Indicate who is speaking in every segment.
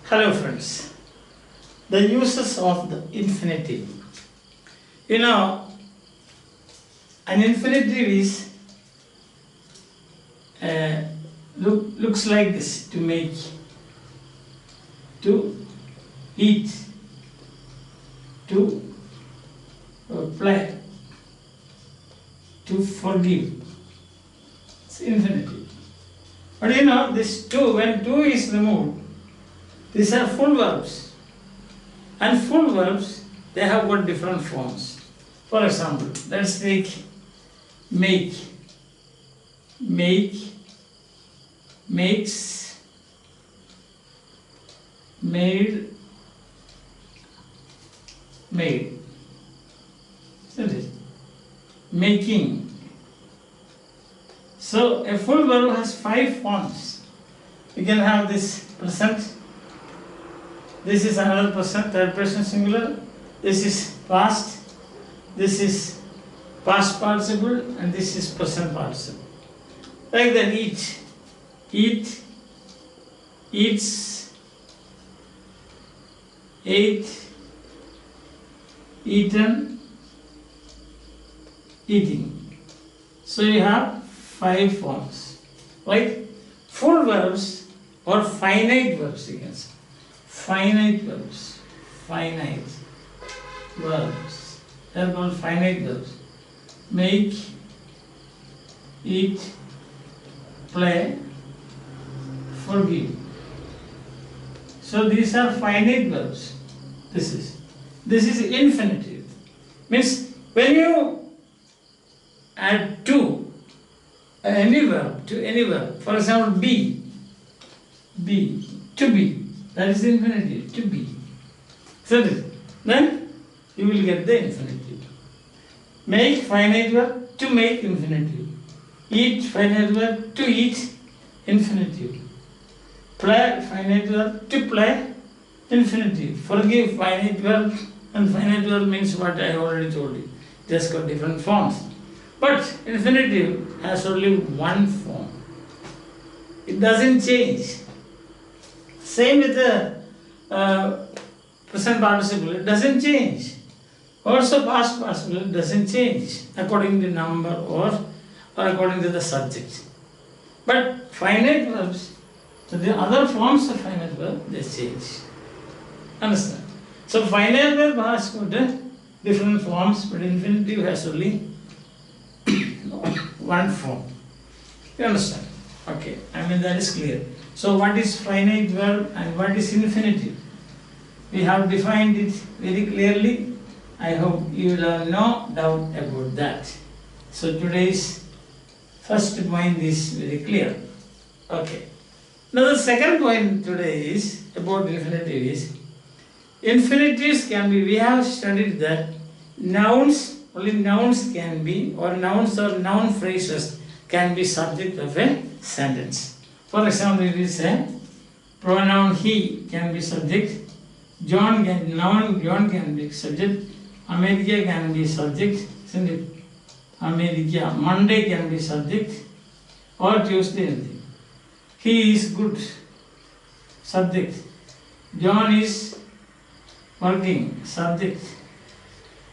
Speaker 1: Hello friends, the uses of the infinitive. You know, an infinitive is looks like this: to make, to eat, to play, to forgive. It's infinitive. But you know, this two, when two is removed, these are full verbs. And full verbs, they have got different forms. For example, let's take make, makes, made, made. Isn't it? Making. So a full verb has 5 forms. You can have this present. This is another present, third person singular. This is past. This is past participle, and this is present participle. Like that, eat, eats, ate, eaten, eating. So you have 5 forms, right? Full verbs or finite verbs, you can say. Finite verbs, they are called finite verbs. Make, eat, play, forgive. So these are finite verbs. This is infinitive. Means when you add to any verb to any verb, for example, be, to be. That is the infinitive, to be. So then you will get the infinitive. Make, finite verb, to make, infinitive. Eat, finite verb, to eat, infinitive. Play, finite verb, to play, infinitive. Forgive, finite verb, and finite verb means what I already told you. Just got different forms. But infinitive has only one form. It doesn't change. Same with the present participle, it doesn't change. Also past participle, it doesn't change according to number or according to the subject. But finite verbs, so the other forms of finite verb, they change. Understand? So finite verb has got different forms, but infinitive has only one form. You understand? Okay, I mean that is clear. So what is finite verb and what is infinitive? We have defined it very clearly. I hope you will have no doubt about that. So today's first point is very clear. Okay. Now the second point today is about infinitive is, infinitives can be, we have studied that nouns, only nouns can be, or nouns or noun phrases can be subject of a sentence. For example, if we say pronoun he can be subject, John can be subject, America can be subject, isn't it? America, Monday can be subject, or Tuesday anything. He is good, subject. John is working, subject.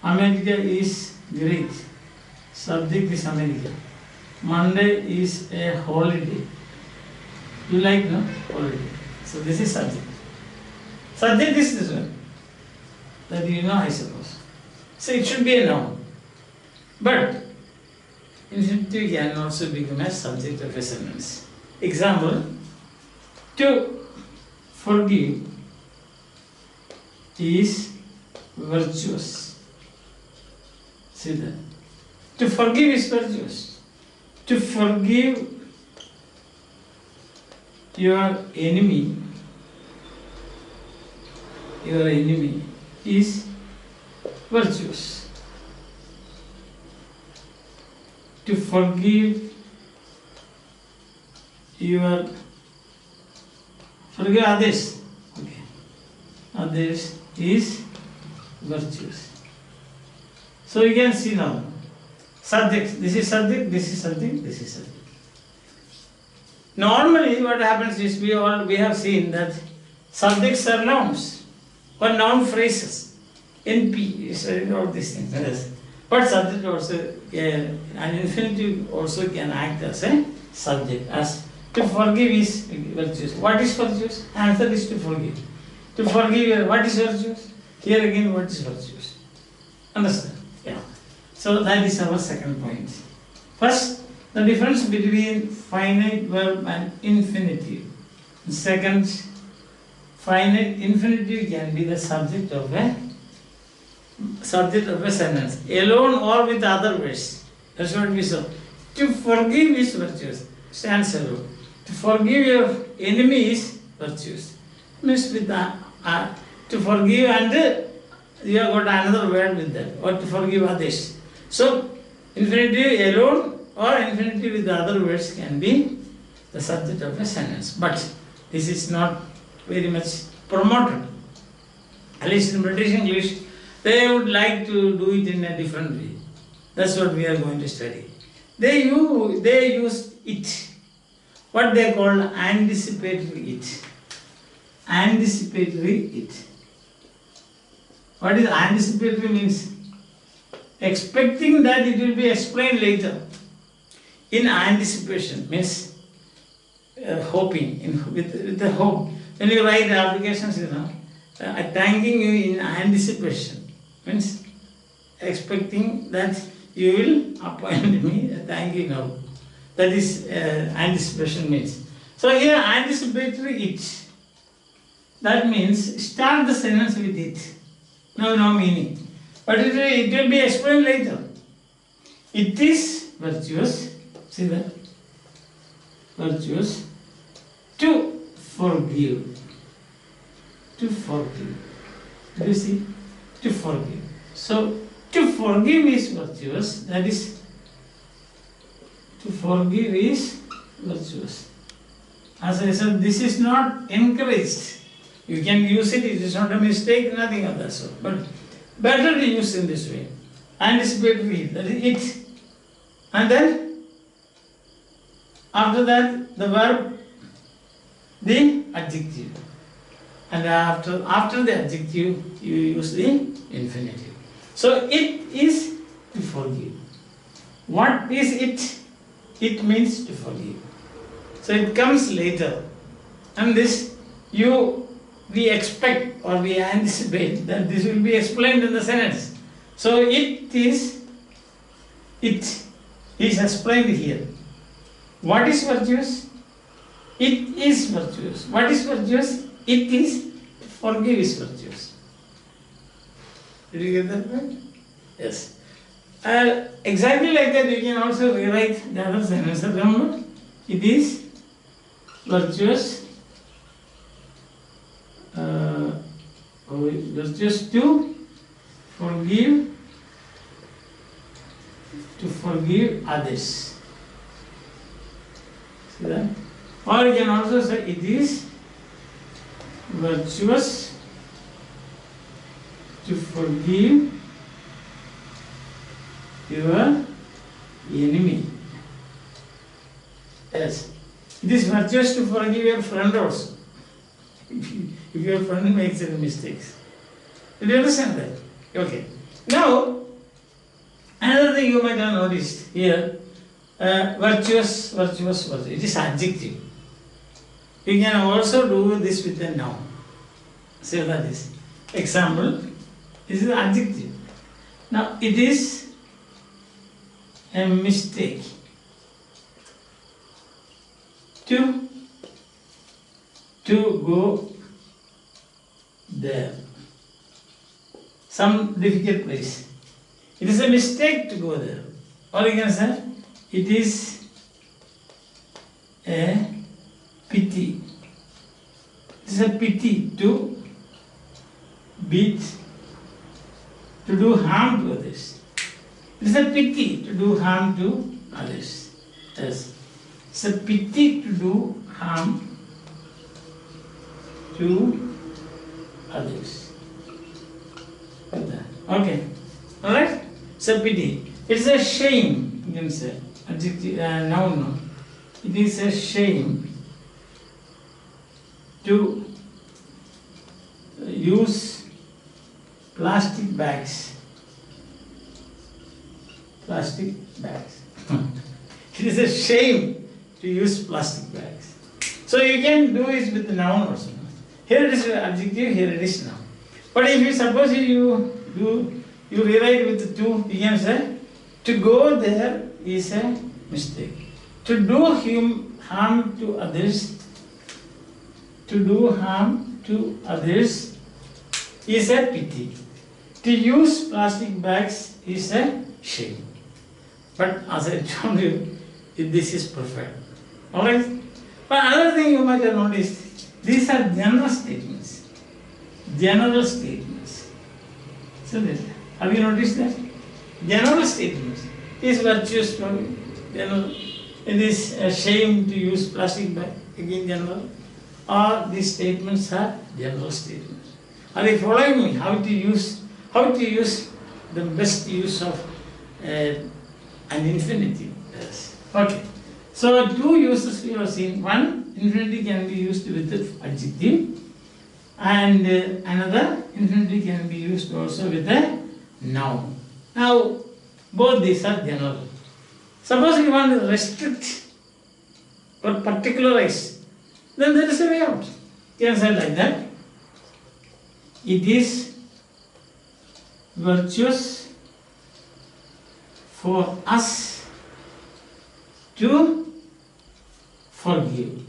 Speaker 1: America is great, subject is America. Monday is a holiday. You like, no? Holiday. So this is subject. Subject is this one. That you know, I suppose. So it should be a noun. But infinitive can also become a subject of a sentence. Example, to forgive is virtuous. See that? To forgive is virtuous. To forgive your enemy is virtuous. To forgive others, okay, others is virtuous. So you can see now, subject, this is subject, this is subject, this is subject. Normally what happens is we have seen that Subjects are nouns or noun phrases. NP is all these things. Yes. But subject also, an infinitive also can act as a subject. As to forgive is virtuous. What is virtuous? Answer is to forgive. To forgive, what is virtuous? Here again, what is virtuous? Understand? Yeah. So that is our second point. First, the difference between finite verb and infinitive. Second, finite infinitive can be the subject of a sentence, alone or with other words. That's what we saw. To forgive is virtuous. Stands alone. To forgive your enemy is virtuous. Means with to forgive and you have got another word with that. Or to forgive others. So infinitive alone or infinitive with the other words can be the subject of a sentence. But this is not very much promoted. At least in British English, they would like to do it in a different way. That's what we are going to study. They use it. What they call anticipatory it. Anticipatory it. What is anticipatory means? Expecting that it will be explained later. In anticipation means hoping, with the hope. When you write applications, thanking you in anticipation means expecting that you will appoint me, thank you now. That is anticipation means. So here anticipatory it. That means start the sentence with it. No meaning. But it will be explained later. It is virtuous. See that? Virtuous. To forgive. To forgive. Do you see? To forgive. So, to forgive is virtuous. That is, to forgive is virtuous. As I said, this is not encouraged. You can use it, it is not a mistake, nothing of that sort. But better to use in this way. Anticipatory, that is it. And then, after that, the verb, the adjective. And after the adjective, you use the infinitive. So, it is to forgive. What is it? It means to forgive. So, it comes later. And this, we expect or we anticipate that this will be explained in the sentence. So, it is explained here. What is virtuous? It is virtuous. What is virtuous? It is. Forgive is virtuous. Did you get that point? Yes. Exactly like that, you can also rewrite the other sentence. Remember, it is virtuous. Virtuous to forgive others. See that? Or you can also say it is virtuous to forgive your enemy. Yes. It is virtuous to forgive your friend also. If your friend makes any mistakes. Did you understand that? Okay. Now, another thing you might have noticed here, virtuous. It is adjective. You can also do this with a noun. Say that is. Example, this is adjective. Now, it is a mistake to go there. Some difficult place. It is a mistake to go there. Or you can say, it is a pity. It is a pity to do harm to others. It is a pity to do harm to others. Yes. It's a pity to do harm to others. Okay. Alright? It's a pity. It's a shame, you can say. Adjective, noun. It is a shame to use plastic bags. Plastic bags. It is a shame to use plastic bags. So you can do it with the noun also. Here it is adjective, here it is noun. But if you suppose you rewrite with the two, you can say, to go there is a mistake. To do harm to others, is a pity. To use plastic bags is a shame. But as I told you, this is perfect. Alright? But another thing you might have noticed, these are general statements. General statements. So this, have you noticed that? General statements. Is virtuous for general. It is a shame to use plastic bag, again general. Or these statements are general statements. Are you following me? How to use the best use of an infinitive? Yes. Okay. So two uses we have seen. One, infinitive can be used with the adjective, and another infinitive can be used also with a noun. Now both these are general. Suppose you want to restrict or particularize, then there is a way out. You can say like that. It is virtuous for us to forgive.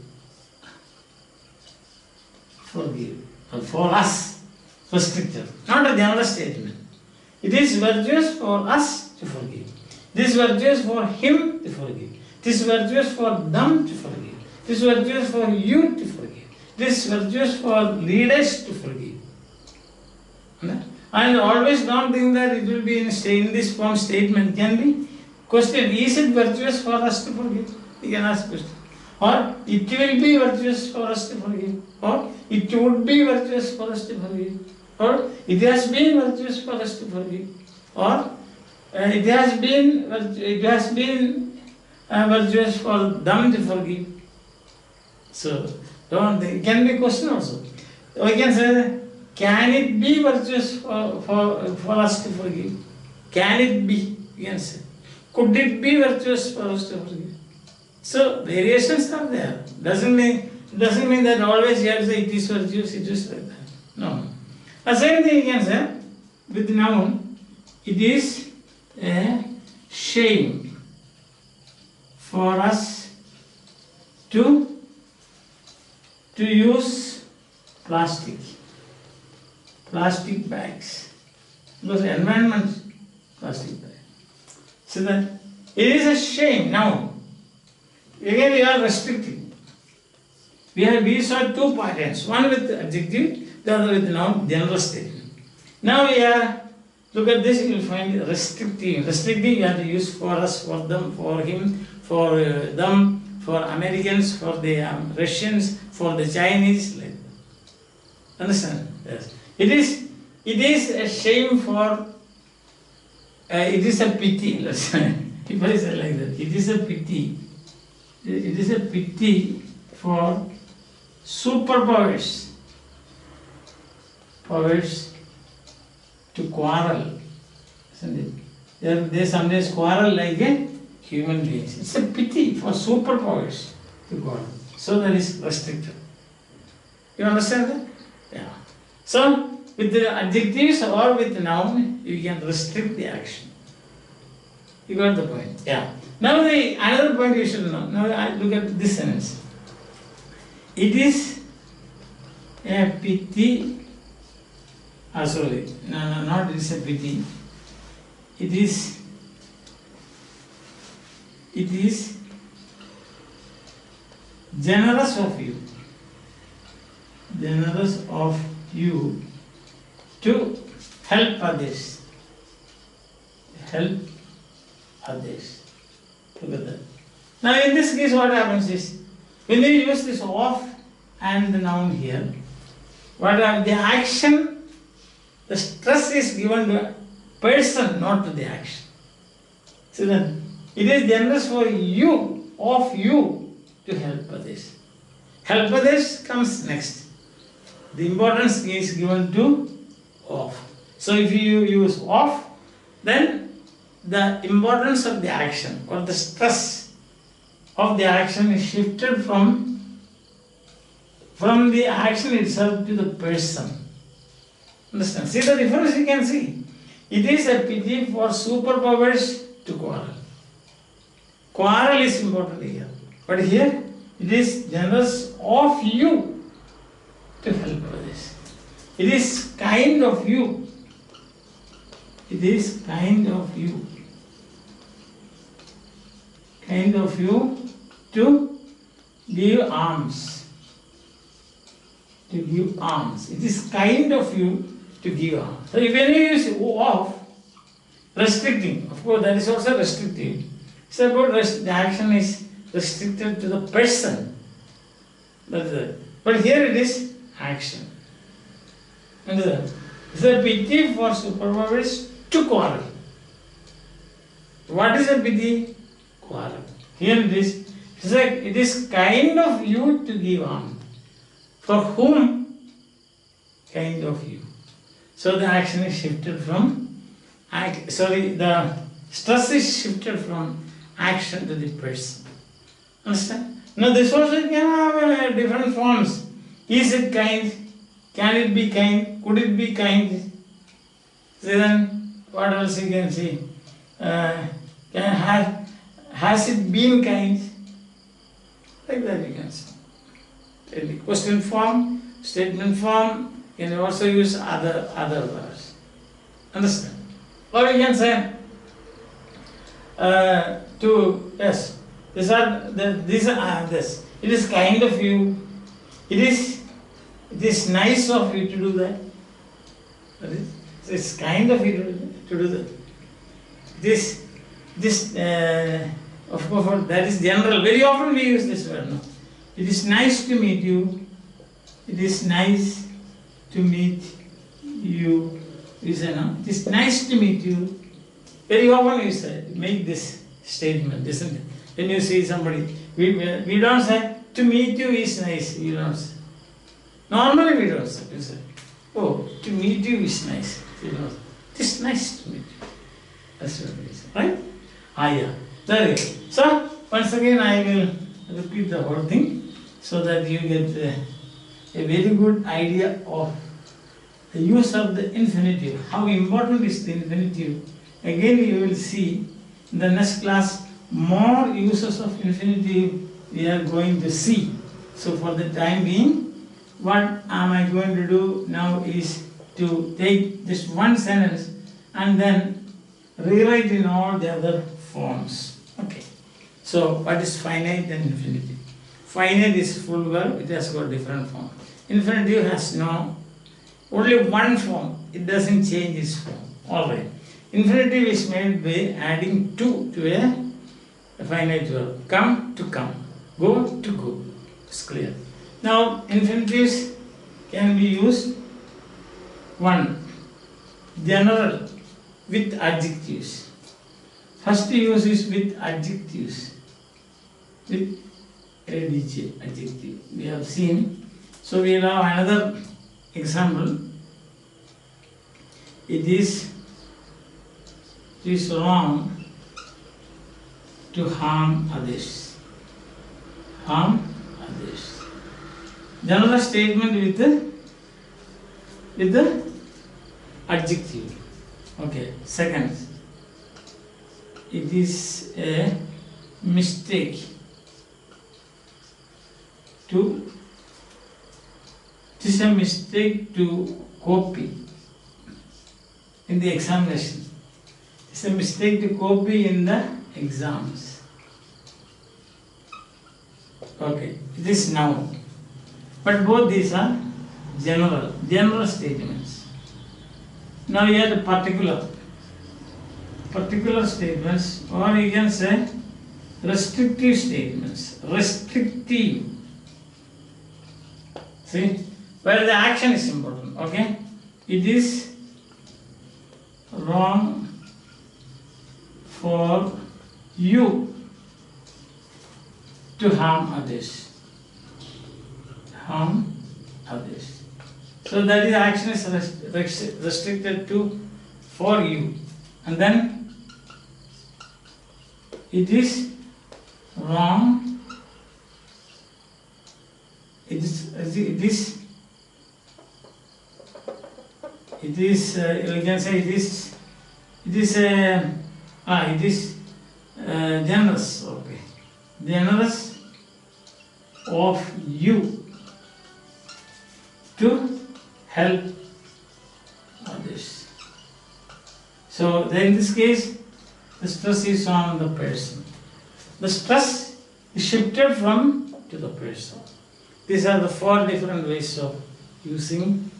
Speaker 1: Forgive. Or for us, restricted. Not a general statement. It is virtuous for us to forgive. This is virtuous for him to forgive. This is virtuous for them to forgive. This is virtuous for you to forgive. This is virtuous for leaders to forgive. And always don't think that it will be in this form statement. Can be question, is it virtuous for us to forgive? You can ask question. Or it will be virtuous for us to forgive. Or it would be virtuous for us to forgive. Or it has been virtuous for us to forgive. Or it has been virtuous for them to forgive. So don't think. It can be a question also. We can say, can it be virtuous for us to forgive? Can it be? You can say. Could it be virtuous for us to forgive? So variations are there. Doesn't mean that always you have to say it is virtuous, it is like that. No. The same thing you can say with noun. It is a shame for us to use plastic bags, because environment plastic bag. So that it is a shame. Now again we are restricting. We saw two patterns, one with adjective, the other with noun, general statement. Now we are, look at this, you will find restrictive. Restrictive you have to use for us, for them, for him, for them, for Americans, for the Russians, for the Chinese. Like that. Understand? Yes. It is a shame for, it is a pity, let's say, if I say like that, it is a pity. It is a pity for superpowers to quarrel, isn't it? They sometimes quarrel like a human beings. It's a pity for superpowers to quarrel. So that is restricted. You understand that? Yeah. So with the adjectives or with the noun, you can restrict the action. You got the point? Yeah. Now another point you should know. Now I look at this sentence. It is a pity. Sorry, no, not it is a pity. It is generous of you. Generous of you to help others. Help others. Look at that. Now in this case what happens is, when you use this of and the noun here, what are the action, the stress is given to a person, not to the action. So then, it is generous for you, of you, to help others. Help others comes next. The importance is given to of. So if you use of, then the importance of the action or the stress of the action is shifted from the action itself to the person. Understand? See the difference you can see. It is a pity for superpowers to quarrel. Quarrel is important here. But here it is generous of you to help others. It is kind of you. It is kind of you. Kind of you to give alms. To give alms. It is kind of you to give alms. So if when you use of, restricting, of course that is also restrictive. It's about the action is restricted to the person. That is it. But here it is action. Understand? It's a pity for superpowers to quarrel. What is a pity? Quarrel. Here it is. It's like it is kind of you to give alms. For whom? Kind of you. So the action is shifted from, the stress is shifted from action to the person. Understand? Now this also can have different forms. Is it kind? Can it be kind? Could it be kind? So then what else you can see? Has it been kind? Like that you can see. In the question form, statement form, you can also use other words. Understand? Or you can say yes. These are this. It is kind of you. It is nice of you to do that. It's kind of you to do that. Of course, that is general. Very often we use this word. No? It is nice to meet you. It is nice to meet you. You say, no? It is nice to meet you. Very often we say, make this statement, isn't it? When you see somebody, we don't say, to meet you is nice. You don't say. Normally we don't say. We say, oh, to meet you is nice. You don't say. It is nice to meet you. That's what we say. Right? Yeah. There you go. So, once again I will repeat the whole thing so that you get a very good idea of the use of the infinitive. How important is the infinitive? Again you will see in the next class more uses of infinitive we are going to see. So for the time being, what am I going to do now is to take just one sentence and then rewrite in all the other forms. Okay. So what is finite and infinitive? Finite is full verb, it has got different form. Infinitive has only one form, it doesn't change its form. Alright. Infinitive is made by adding to a finite verb. Come to come. Go to go. It's clear. Now infinitives can be used one, general with adjectives. First use is with adjectives. With adj, adjective. We have seen. So we will have another example. It is wrong to harm others. Harm others. General statement with the adjective. Okay. Second, it is a mistake to copy in the examination. It's a mistake to copy in the exams. Okay, it is noun. But both these are general statements. Now you have the particular statements, or you can say restrictive statements. Restrictive. See, where the action is important. Okay, it is wrong for you to harm others. Harm others. So that is action is restricted to for you, and then it is wrong. It is you can say it is generous. Okay, generous of you to help others. So then in this case, the stress is on the person. The stress is shifted from to the person. These are the 4 different ways of using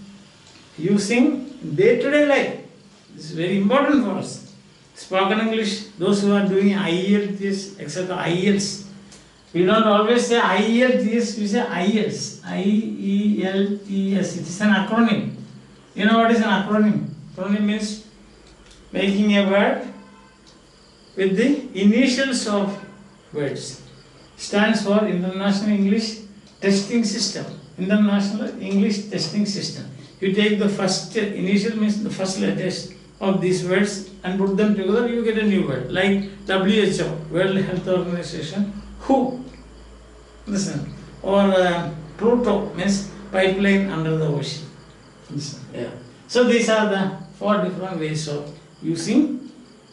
Speaker 1: day-to-day life. This is very important for us. Spoken English, those who are doing IELTS, etc. IELTS. We don't always say IELTS, we say IELTS. IELTS. It is an acronym. You know what is an acronym? Acronym means making a word with the initials of words. Stands for International English Testing System. International English Testing System. You take the first initial means the first letters of these words and put them together, you get a new word. Like WHO, World Health Organization, WHO. Listen. Or Pluto means pipeline under the ocean. Listen. Yeah. So these are the 4 different ways of using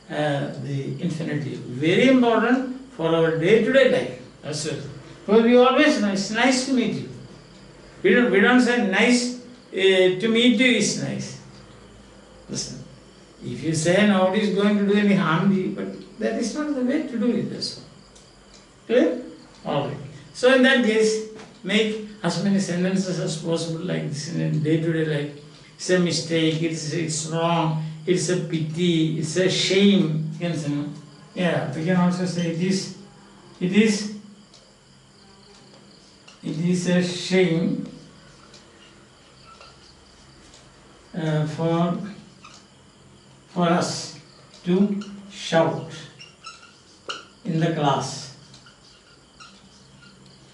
Speaker 1: the infinitive. Very important for our day-to-day life. That's it. Because we always know it's nice to meet you. We don't say nice to meet you is nice. Listen. If you say nobody is going to do any harm to you, but that is not the way to do it. That's all. Clear? Alright. So in that case, make as many sentences as possible like this in day-to-day life. It's a mistake, it's wrong, it's a pity, it's a shame. You can say, no? Yeah, we can also say it is a shame for us to shout in the class.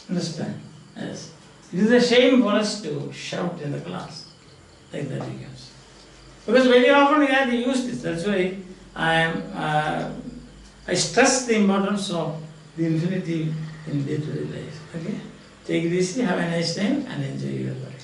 Speaker 1: Understand? Yes. It is a shame for us to shout in the class. Like that you can say. Because very often we have to use this. That's why I stress the importance of the infinitive in day-to-day life. Okay? Take it easy, have a nice time and enjoy your life.